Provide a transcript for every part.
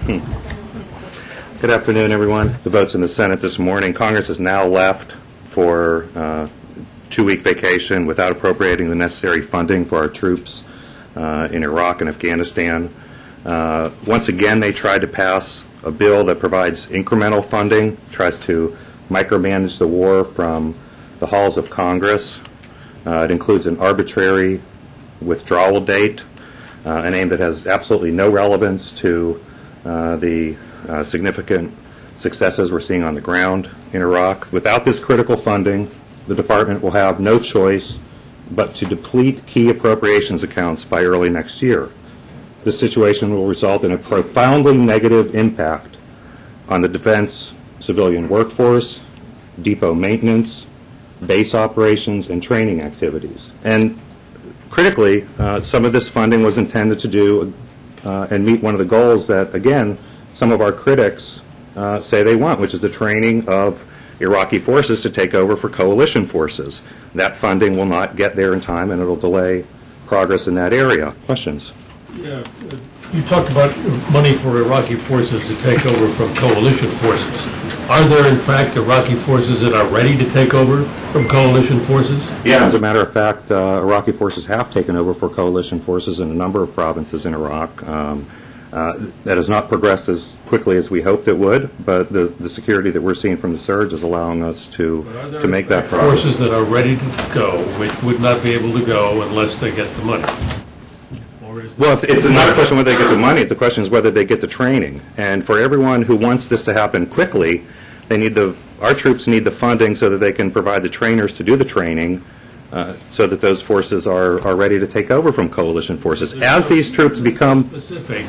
Good afternoon, everyone. The votes in the Senate this morning. Congress is now left for a 2-week vacation without appropriating the necessary funding for our troops in Iraq and Afghanistan. Once again, they tried to pass a bill that provides incremental funding, tries to micromanage the war from the halls of Congress. It includes an arbitrary withdrawal date, an aim that has absolutely no relevance to the significant successes we're seeing on the ground in Iraq. Without this critical funding, the Department will have no choice but to deplete key appropriations accounts by early next year. This situation will result in a profoundly negative impact on the defense civilian workforce, depot maintenance, base operations, and training activities. And critically, some of this funding was intended to do and meet one of the goals that, again, some of our critics say they want, which is the training of Iraqi forces to take over for coalition forces. That funding will not get there in time, and it will delay progress in that area. Questions? Yeah, you talked about money for Iraqi forces to take over from coalition forces. Are there, in fact, Iraqi forces that are ready to take over from coalition forces? Yeah, as a matter of fact, Iraqi forces have taken over for coalition forces in a number of provinces in Iraq. That has not progressed as quickly as we hoped it would, but the security that we're seeing from the surge is allowing us to make that progress. Forces that are ready to go, which would not be able to go unless they get the money? Well, it's not a question whether they get the money. The question is whether they get the training. And for everyone who wants this to happen quickly, our troops need the funding so that they can provide the trainers to do the training, so that those forces are ready to take over from coalition forces. As these troops become specific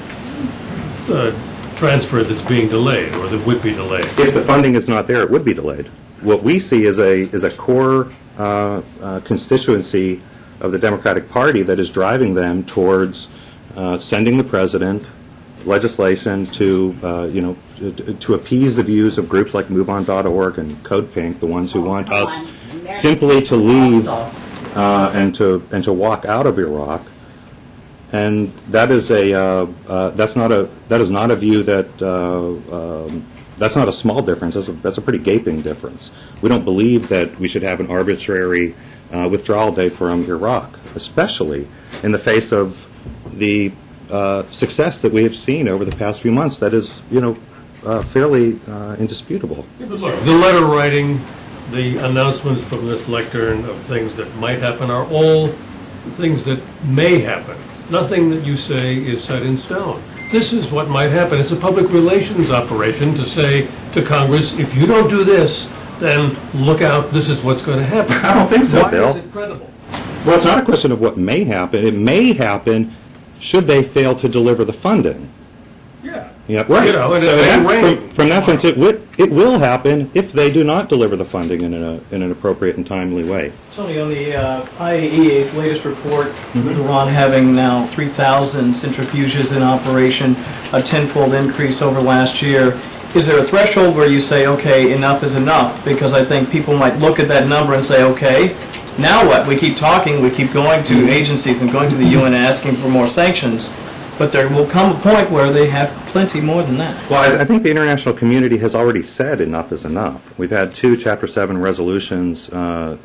transfer that's being delayed or that would be delayed. If the funding is not there, it would be delayed. What we see is a core constituency of the Democratic Party that is driving them towards sending the president legislation to appease the views of groups like MoveOn.org and Code Pink, the ones who want us simply to leave and to walk out of Iraq. And that is that's not a view that's not a small difference. That's a pretty gaping difference. We don't believe that we should have an arbitrary withdrawal date from Iraq, especially in the face of the success that we have seen over the past few months. That is, fairly indisputable. Yeah, but look, the letter writing, the announcements from this lectern of things that might happen are all things that may happen. Nothing that you say is set in stone. This is what might happen. It's a public relations operation to say to Congress, if you don't do this, then look out, this is what's going to happen. I don't think so, Bill. Why is it credible? Well, it's not a question of what may happen. It may happen should they fail to deliver the funding. Yeah, right. So from that sense, it will happen if they do not deliver the funding in an appropriate and timely way. Tony, on the IAEA's latest report, with Iran having now 3,000 centrifuges in operation, a tenfold increase over last year, is there a threshold where you say, okay, enough is enough? Because I think people might look at that number and say, okay, now what? We keep talking, we keep going to agencies and going to the UN asking for more sanctions. But there will come a point where they have plenty more than that. Well, I think the international community has already said enough is enough. We've had 2 Chapter 7 resolutions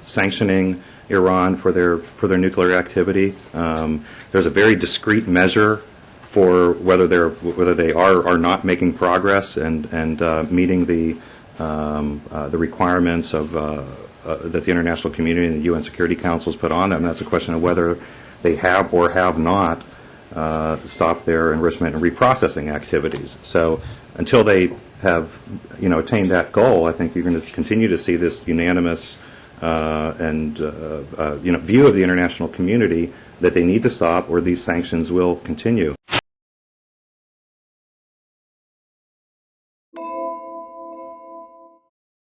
sanctioning Iran for their nuclear activity. There's a very discrete measure for whether they are or not making progress and meeting the requirements of that the international community and the UN Security Council has put on them. That's a question of whether they have or have not stop their enrichment and reprocessing activities. So until they have, attained that goal, I think you're going to continue to see this unanimous view of the international community that they need to stop or these sanctions will continue.